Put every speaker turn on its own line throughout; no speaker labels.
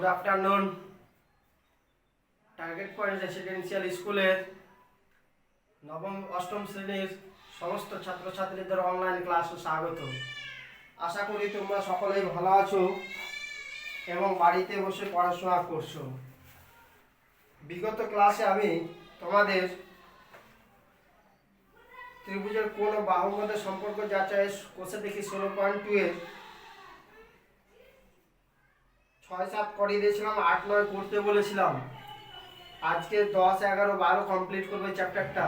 Good afternoon. Target point residential স্কুলের নবম অষ্টম শ্রেণীর সমস্ত ছাত্রছাত্রীদের অনলাইন ক্লাসে স্বাগত। আশা করি তোমরা সকলেই ভালো আছো এবং বাড়িতে বসে পড়াশোনা করছো। বিগত ক্লাসে আমি তোমাদের ত্রিভুজের কোণ ও বাহুর মধ্যে সম্পর্ক যাচাই কোষে দেখি 16.2 এর 6-7 করিয়ে দিয়েছিলাম, 8-9 করতে বলেছিলাম। আজকে 10, 11, 12 কমপ্লিট করবে চ্যাপ্টারটা।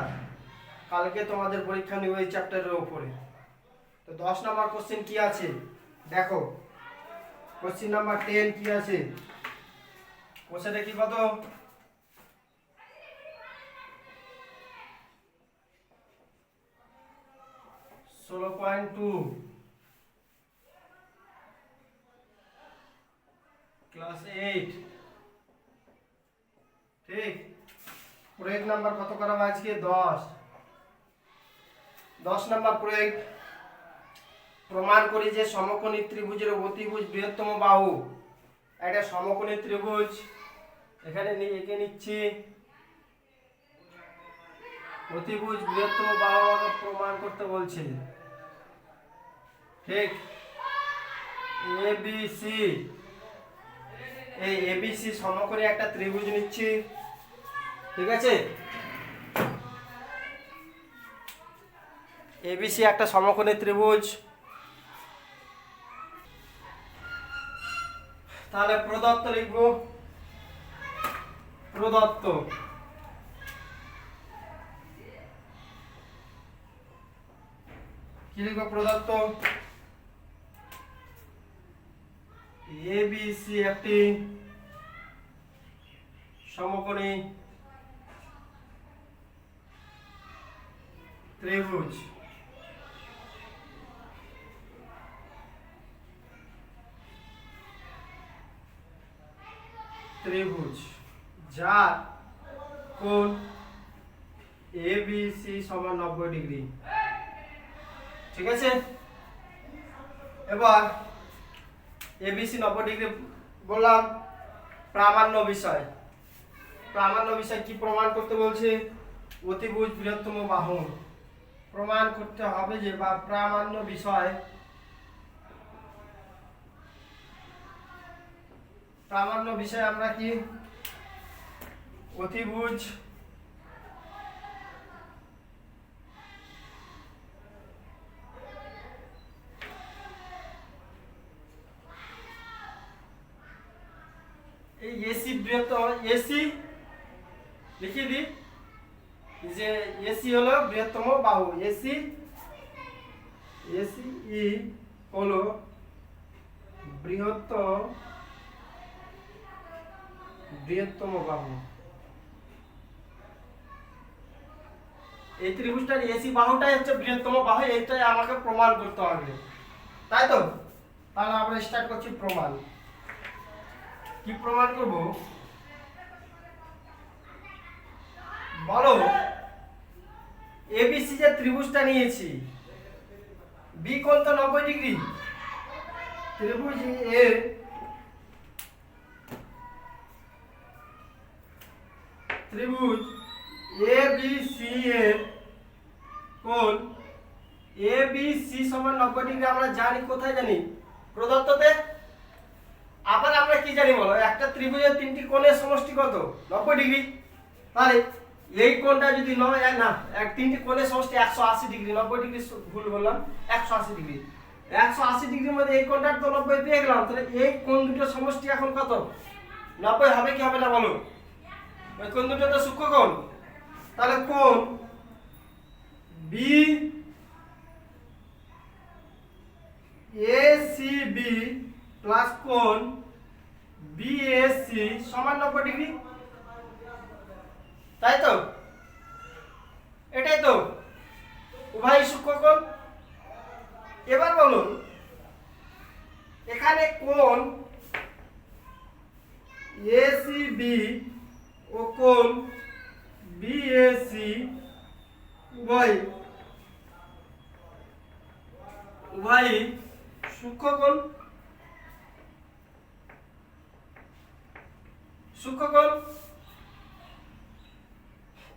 কালকে তোমাদের পরীক্ষা নিবে এই চ্যাপ্টারের উপরে। তো 10 নাম্বার কোশ্চেন কি আছে দেখো। কোশ্চেন নাম্বার 10 কি আছে কোষে দেখি কত? 16.2 ক্লাস 8। ঠিক, প্রয়োগ নাম্বার কত করা হবে আজকে? 10 নাম্বার প্রয়োগ। প্রমাণ করি যে সমকোণী ত্রিভুজের অতিভুজ বৃহত্তম বাহু। একটা সমকোণী ত্রিভুজ এখানে এঁকে নিচ্ছি। অতিভুজ বৃহত্তম বাহু আমাকে প্রমাণ করতে বলছে। ঠিক, এবিসি, এই এবিসি সমকোণী একটা ত্রিভুজ নিচ্ছি। ঠিক আছে, এবিসি একটা সমকোণী ত্রিভুজ। তাহলে প্রদত্ত লিখবো। প্রদত্ত কি লিখবো? প্রদত্ত এবিসি একটি সমকোণী ত্রিভুজ। যার কোণ এবিসি সমান 90 ডিগ্রি। ঠিক আছে, এবার এবিসি 90 ডিগ্রি বললাম। প্রামাণ্য বিষয় কি প্রমাণ করতে বলছে? অতিভুজ বৃহত্তম বাহু প্রমাণ করতে হবে যে, বা প্রামাণ্য বিষয়। প্রামাণ্য বিষয় আমরা কি? অতিভুজ এই এসি বৃহত্তম, এসি লিখিয়ে দিই যে এসি হলো বৃহত্তম বাহু। এসি ই হলো বৃহত্তম বাহু। এই ত্রিভুজটার এসি বাহুটাই হচ্ছে বৃহত্তম বাহু। এইটাই আমাকে প্রমাণ করতে হবে, তাই তো? তাহলে আমরা স্টার্ট করছি প্রমাণ। কি প্রমাণ করব বলো? এবিসি যে ত্রিভুজটা নিয়েছি, বি কোণ তো 90 ডিগ্রি। ত্রিভুজ এবিসি এর কোণ এবিসি সমান 90 ডিগ্রি আমরা জানি। কোথায় জানি? প্রদত্ততে। আবার আমরা কি জানি বলো? একটা ত্রিভুজের তিনটি কোণের সমষ্টি কত? 90 ডিগ্রি। তাহলে এই কোণটা যদি তিনটি কোণের সমষ্টি 180 ডিগ্রি। 90 ডিগ্রি ভুল বললাম, 180 ডিগ্রি। 180 ডিগ্রির মধ্যে এই কোণটার তো 90 পেয়ে গেলাম। তাহলে এই কোণ দুটোর সমষ্টি এখন কত? 90 হবে কি হবে না বলো? ওই কোণ দুটো তো সূক্ষ্ম কোণ। তাহলে কোণ বি এসিবি প্লাস কোণ বিএসি সমান 90 ডিগ্রি। তাই তো? এটাই তো উভয় সূক্ষ্ম কোণ। এবার বলুন, এখানে কোণ এসিবি ও কোণ বিএসি উভয় সূক্ষ্ম কোণ। সূক্ষ্মকোণ।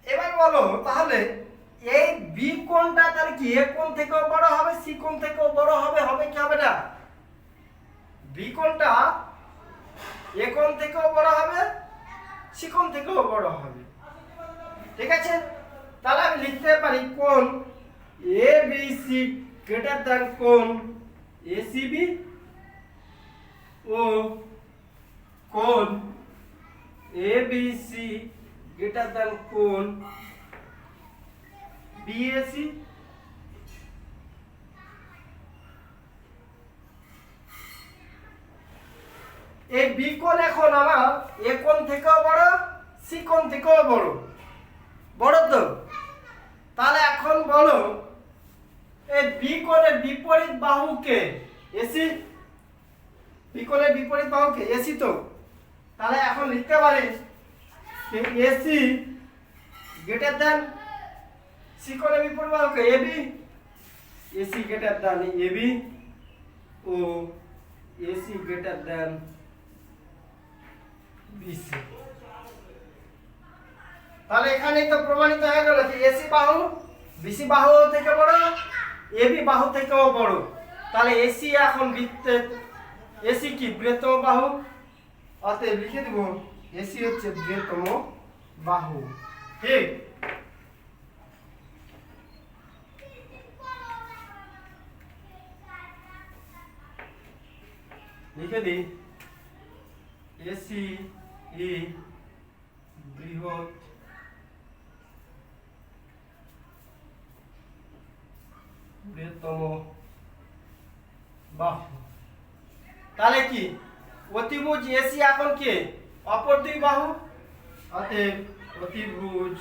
এবার বলো তাহলে এই বি কোণটা তাহলে কি এ কোণ থেকেও বড় হবে, সি কোণ থেকেও বড় হবে, হবে কি হবে না? বি কোণটা এ কোণ থেকেও বড় হবে, সি কোণ থেকেও বড় হবে। ঠিক আছে, তাহলে আমি লিখতে পারি কোণ A B C greater than কোণ এ সি বি ও কোণ A B C greater than কোণ বিএসি। এই বি কোণ এখন আমার এ কোণ থেকেও বড়, সি কোণ থেকেও বড়, বড় তো। তাহলে এখন বলো এই বি কোণের বিপরীত বাহুকে এসি, বি কোণের বিপরীত বাহুকে এসি তো। তাহলে এখন লিখতে পারি এসি গ্রেটার দ্যান সি কোণের বিপরীত বাহুকে AB, AC greater than AB ও এসি গ্রেটার দ্যান বিসি। তাহলে এখানেই তো প্রমাণিত হয়ে গেল যে এসি বাহু বিসি বাহু থেকে বড়, এবি বাহু থেকেও বড়। তাহলে এসি এখন বৃত্তের, এসি কি বৃহত্তম বাহু, অতএব লিখে দেব এসি হচ্ছে বৃহত্তম বাহু। ঠিক, লিখে দিই এসি ই বৃহৎ বৃহত্তম বাহু। তাহলে কি অতিভুজ এসি এখন কে অপর দুই বাহু, অতএব অতিভুজ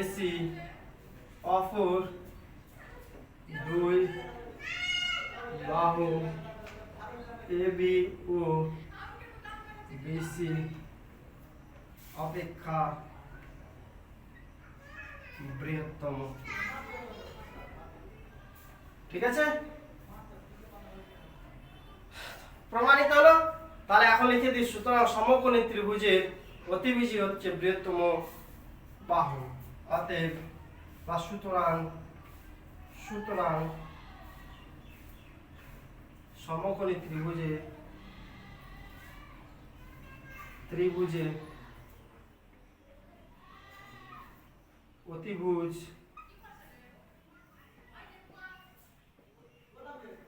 এসি অপর দুই বাহু এবি ও বিসি অপেক্ষা বৃহত্তম। ঠিক আছে, প্রমাণিত হলো। তাহলে এখন লিখে দিই সুতরাং সমকোণী ত্রিভুজের অতিভুজই হচ্ছে বৃহত্তম বাহু। অতএব বা সুতরাং সুতরাং সমকোণী ত্রিভুজের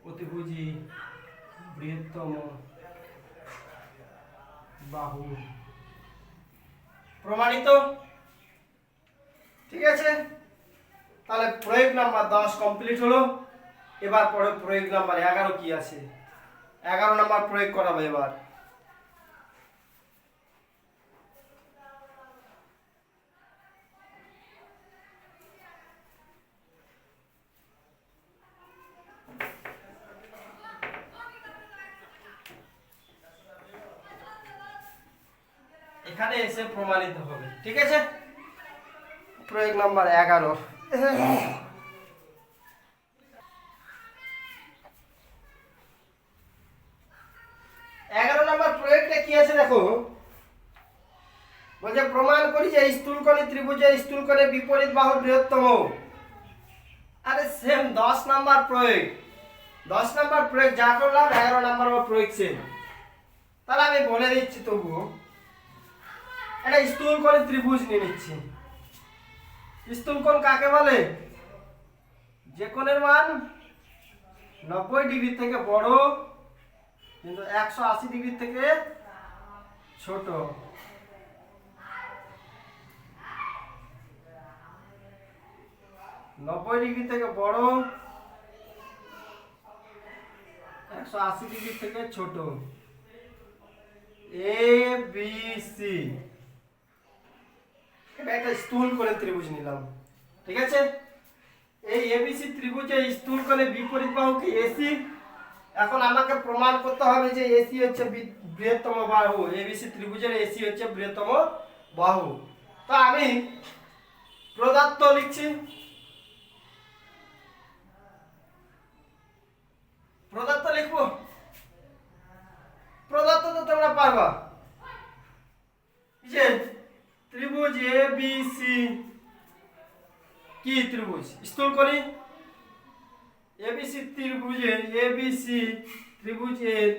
অতিভুজই বৃহত্তম বাহু। প্রমাণিত। ঠিক আছে, তাহলে প্রয়োগ নাম্বার 10 কমপ্লিট হলো। এবার পরে প্রয়োগ নাম্বার 11 কি আছে, 11 নাম্বার প্রয়োগ করাবো এবার। এখানে এসে প্রমাণিত হবে। ঠিক আছে, প্রয়োগ নাম্বার 11। 11 নাম্বার প্রয়োগটা কি আছে দেখো, বলছে প্রমাণ করি যে স্থূলকোণী ত্রিভুজের স্থূলকোণের বিপরীত বাহু বৃহত্তম। আরে সেম 10 নাম্বার প্রয়োগ, 10 নাম্বার প্রয়োগ যা করলাম 11 নাম্বার প্রয়োগ সেম। তাহলে আমি বলে দিচ্ছি, তবুও একটা স্থূলকোণী ত্রিভুজ নিয়ে নিচ্ছি। স্থূলকোণ কাকে বলে? যে কোণের মান 90 ডিগ্রি থেকে বড় কিন্তু 180 ডিগ্রি থেকে ছোট। নব্বই ডিগ্রি থেকে বড়, 180 ডিগ্রি থেকে ছোট। এ বি সি, এটা একটা স্থূলকোণের ত্রিভুজ নিলাম। ঠিক আছে, এই এবিসি ত্রিভুজের স্থূলকোণের বিপরীত বাহু কি এসি। এখন আমাকে প্রমাণ করতে হবে যে এসি হচ্ছে বৃহত্তম বাহু, এবিসি ত্রিভুজের এসি হচ্ছে বৃহত্তম বাহু। তো আমি প্রদত্ত লিখছি, প্রদত্ত লিখবো, প্রদত্ত ত্রিভুজ স্থূল করি। এবিসি ত্রিভুজের এবিসি ত্রিভুজের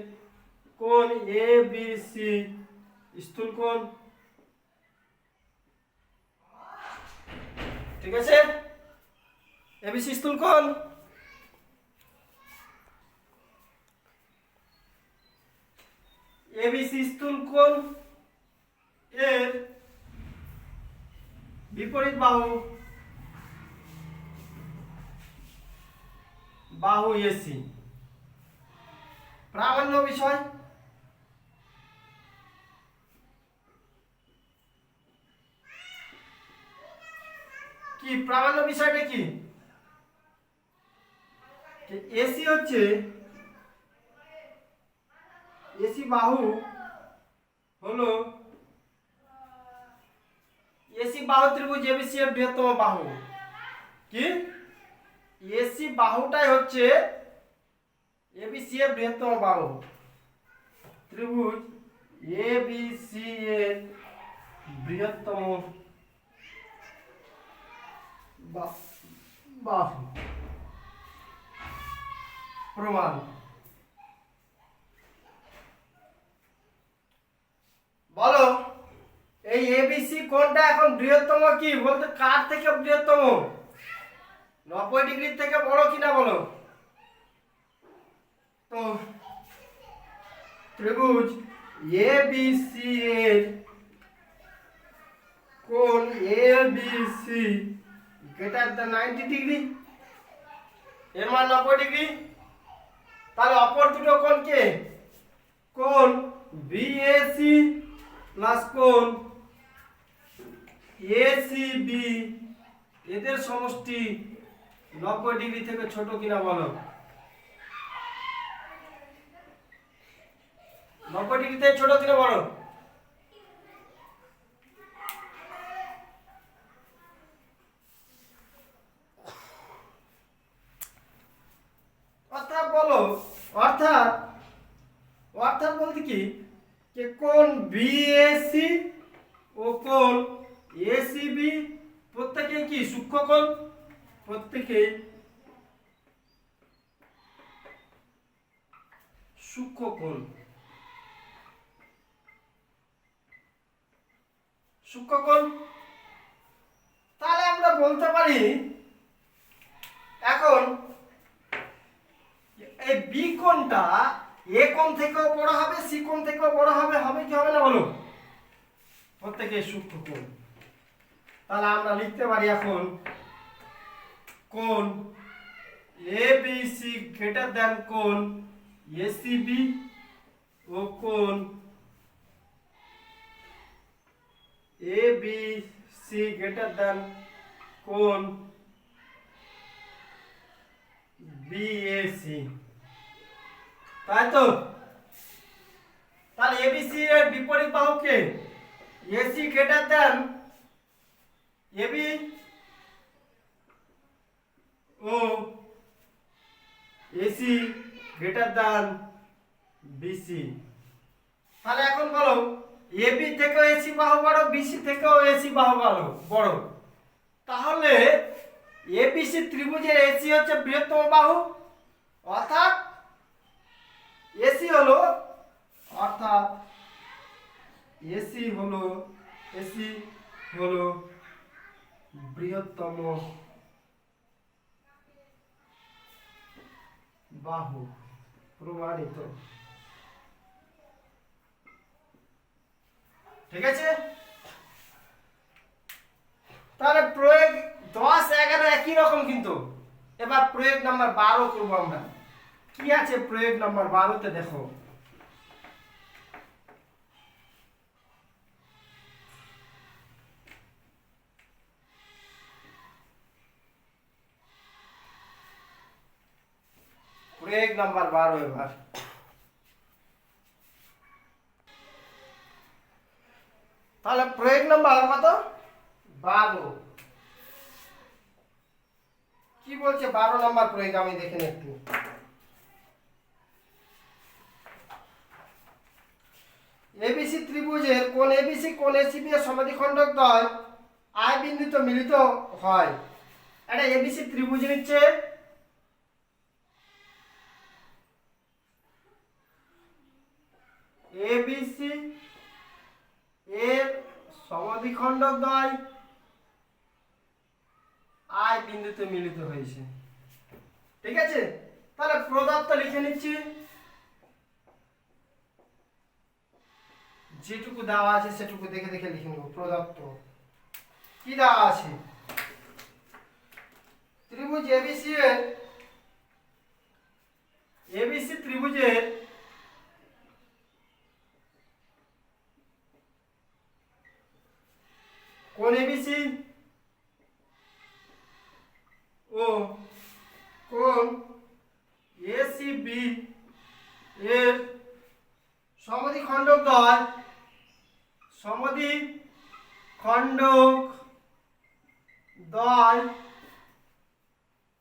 কোণ এবিসি স্থূল কোণ, ঠিক আছে? এবিসি স্থূল কোণ। এবিসি স্থূল কোণ এর বিপরীত বাহু বাহু এসি। প্রামাণ্য বিষয় কি? প্রামাণ্য বিষয়টা কি? এসি হচ্ছে এসি বাহু হলো এসি বাহু ত্রিভুজ এবিসি এর বৃহত্তম বাহু। কি? এসি বাহুটাই হচ্ছে এবিসি এর বৃহত্তম বাহু। ত্রিভুজ এবিসি এর বৃহত্তম বাহু। প্রমাণ। বলো এই এবিসি কোণটা এখন বৃহত্তম কি বলতে কার থেকে বৃহত্তম? 90 ডিগ্রি থেকে বড় কিনা বলো তো। ত্রিভুজ এবিসি এর কোণ এবিসি গ্রেটার দ্যান 90 ডিগ্রি, এর মান 90 ডিগ্রি। তাহলে অপর দুটো কোণ কে? কোণ বিএসি প্লাস কোণ এসিবি, এদের সমষ্টি 90 ডিগ্রি থেকে ছোট কিনা বলো। 90 ডিগ্রি থেকে ছোট কিনা বলো। অর্থাৎ বলো অর্থাৎ অর্থাৎ বলতে কি যে কোণ বিএসি ও কোণ এসিবি প্রত্যেকে কি সূক্ষ্ম কোণ, প্রত্যেকে সূক্ষ্ম কোণ। সূক্ষ্ম কোণ। তাহলে আমরা বলতে পারি এখন এই বি কোণটা এ কোণ থেকেও বড় হবে, সি কোণ থেকেও বড় হবে, হবে কি হবে না বলো? প্রত্যেকে সূক্ষ্ম কোণ। তাহলে আমরা লিখতে পারি এখন কোণ এবিসি গ্রেটার দ্যান কোণ এসিবি ও কোণ এবিসি গ্রেটার দ্যান কোণ বিএসি, তাই তো? তাহলে এবিসি এর বিপরীত বাহু কে? এসি গ্রেটার দ্যান এবি ও এসি গ্রেটার দ্যান বিসি। তাহলে এখন বলো এবি থেকেও এসি বাহু বড়, বিসি থেকেও এসি বাহু বড়। তাহলে এবিসি ত্রিভুজের এসি হচ্ছে বৃহত্তম বাহু, অর্থাৎ এসি হলো বৃহত্তম বাহু। প্রমাণিত। ঠিক আছে? তাহলে প্রয়োগ 10, 11 একই রকম, কিন্তু এবার প্রয়োগ নাম্বার 12 করবো আমরা। কি আছে প্রয়োগ নাম্বার 12তে দেখো। প্রয়োগ নাম্বার 12 এবার। তাহলে প্রয়োগ নাম্বার কত? 12। কি বলছে 12 নাম্বার প্রয়োগ আমি দেখে নিই একটু। এবিসি ত্রিভুজের কোণ এবিসি কোণ এসিবি এর সমাধিখণ্ডক দ্বয় আই বিন্দুতে মিলিত হয় একটা এবিসি ত্রিভুজ নিচ্ছে, এবিসি এর সমদ্বিখণ্ডক দ্বয় আই বিন্দুতে মিলিত হয়েছে। ঠিক আছে, তাহলে প্রদত্ত লিখে নিচ্ছি, যেটুকু দেওয়া আছে সেটুকু দেখে দেখে লিখে নেব। প্রদত্ত কি দেওয়া আছে, ত্রিভুজ এবিসি এর এবিসি ত্রিভুজের কোণ এবিসি ও কোণ এসিবি এর সমদ্বিখণ্ডক দ্বয়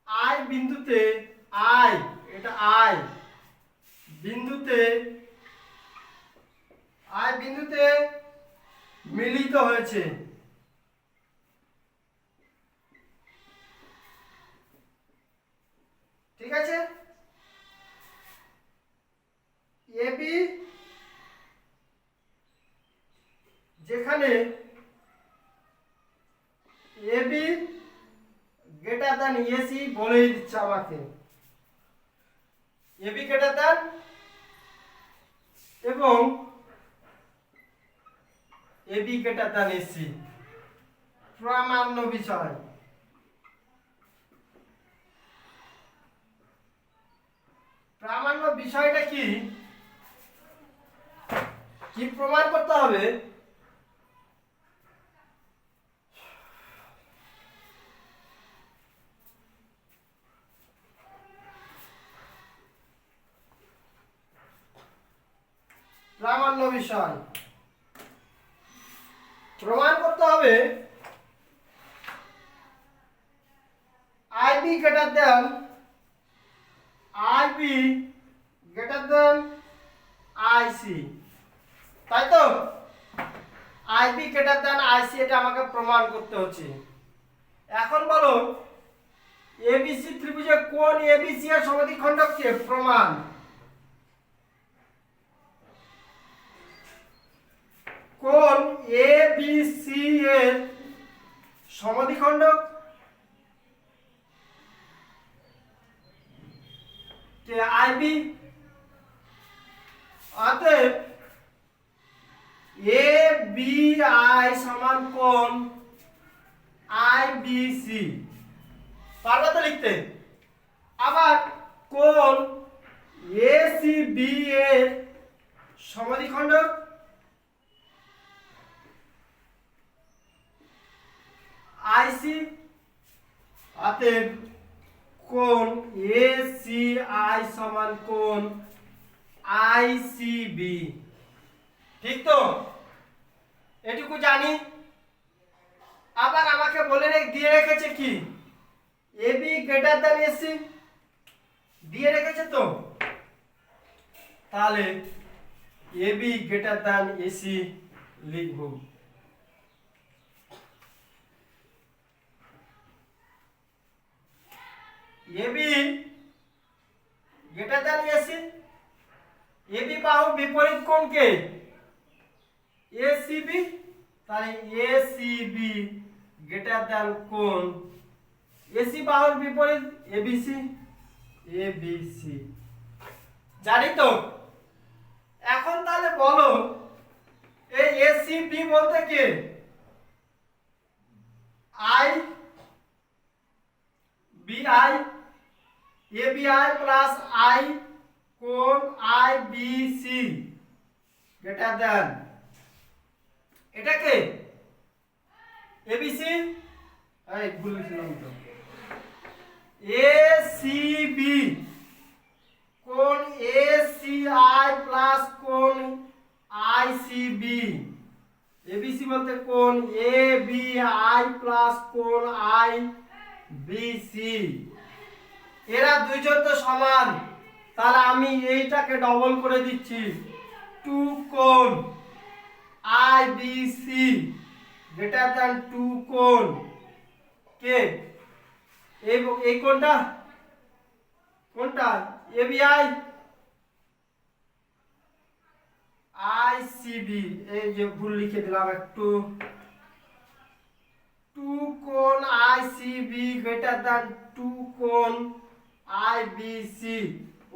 আই বিন্দুতে, আই এটা আই বিন্দুতে মিলিত হয়েছে। ঠিক আছে, এবি যেখানে এবি গ্রেটার দ্যান এসি বলেই দিচ্ছে আমাকে, এবি গ্রেটার দ্যান এবং এবি গ্রেটার দ্যান এসি, প্রামাণ্য বিষয়। প্রামাণ্য বিষয়টা কি কি প্রমাণ করতে হবে, প্রামাণ্য বিষয় প্রমাণ করতে হবে আইবি গ্রেটার দ্যান আইসি, তাই তো? আইবি গ্রেটার দ্যান আইসি, এটা আমাকে প্রমাণ করতে হচ্ছে। এখন বলো এবিসি ত্রিভুজে কোণ এবিসি এর সমদ্বিখণ্ডক কে? প্রমাণ। কোণ এবিসি এর সমদ্বিখণ্ডক কে? আইবি। অতএব এ বি আই সমান কোণ আইবিসি, পারবে তো লিখতে? আবার কোণ এসিবি এর সমদ্বিখণ্ডক আইসি, অতএব কোণ এসিআই সমান কোণ আইসিবি। ঠিক তো? এটুকু জানি। আবার আমাকে দিয়ে রেখেছে কি, এবি গ্রেটার দ্যান এসি দিয়ে রেখেছে তো, তাহলে এবি গ্রেটার দ্যান এসি লিখব। AB greater than AC, AB বাহুর বিপরীত কোণকে এসিবি, তাহলে এসিবি গ্রেটার দ্যান কোণ এসি বাহুর বিপরীত এবিসি, এবিসি জানি তো। এখন তাহলে বলো এই এসিবি বলতে কি? আই বিআই, এবিআই প্লাস আই কোণ আইবিসি গ্রেটার দ্যান, এটাকে এবিসি, এই ভুল লিখলাম তো, এসিবি কোণ এসিআই প্লাস কোণ আইসিবি, এবিসি বলতে কোণ এবিআই প্লাস কোণ আইবিসি, এরা দুইজন তো সমান, তাহলে আমি এইটাকে ডবল করে দিচ্ছি, টু কোণ আইবিসি গ্রেটার দ্যান টু কোণ কে এই কোনটা কোনটা এবিআই আইসিবি, এই যে ভুল লিখে দিলাম একটু, টু কোণ আইসিবি গ্রেটার দ্যান টু কোণ আইবিসি,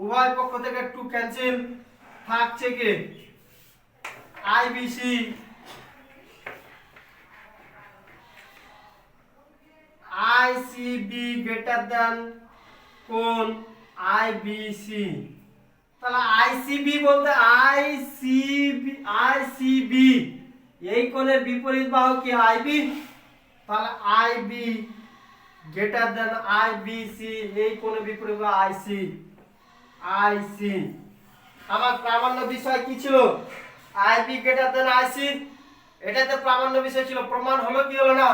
উভয় পক্ষ থেকে টু ক্যান্সেল, থাকছে কি আইবিসি, আইসিবি গ্রেটার দ্যান কোণ আইবিসি। তাহলে আইসিবি বলতে আইসিবি এই কোণের বিপরীত বাহু কি আইবি, তাহলে আইবি গ্রেটার দ্যান আইবিসি, এই কোণের বিপরীত বাহু আইসি, আইসি। আমার প্রামাণ্য বিষয় কি ছিল, আইবি গ্রেটার দ্যান আইসি, এটাতে প্রামাণ্য বিষয় ছিল, প্রমাণ হলো কি হলো না,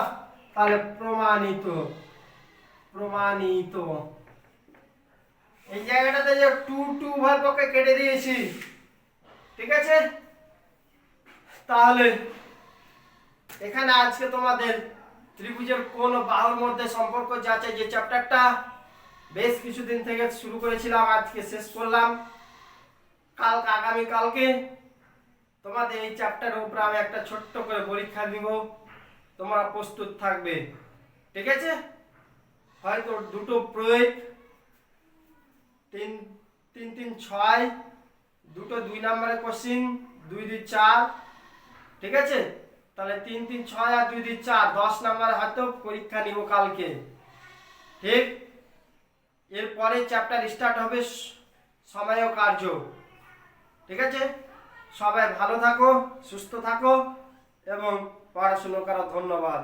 তাহলে প্রমাণিত, প্রমাণিত। এই জায়গাটাতে যে টু টু উভয় পক্ষে কেটে দিয়েছি, ঠিক আছে। তাহলে এখানে আজকে তোমাদের ত্রিভুজের কোণ ও বাহুর মধ্যে সম্পর্ক যাচাই যে চ্যাপ্টারটা বেশ কিছুদিন থেকে শুরু করেছিলাম, আজকে শেষ করলাম। আগামীকালকে তোমাদের এই চ্যাপ্টারের উপর আমি একটা ছোট্ট করে পরীক্ষা দিব, তোমরা প্রস্তুত থাকবে, ঠিক আছে। হয়তো দুটো প্রয়োগ 3 3 3 6, দুটো 2 নম্বরের কোশ্চেন 2 2 4, ঠিক আছে। তাহলে 3 3 6 আর 2 2 4 10 নম্বরে হয়তো পরীক্ষা নিব কালকে, ঠিক। এরপরে চ্যাপ্টার স্টার্ট হবে সময় ও কার্য, ঠিক আছে। সবাই ভালো থাকো, সুস্থ থাকো এবং পড়াশোনা করো। ধন্যবাদ।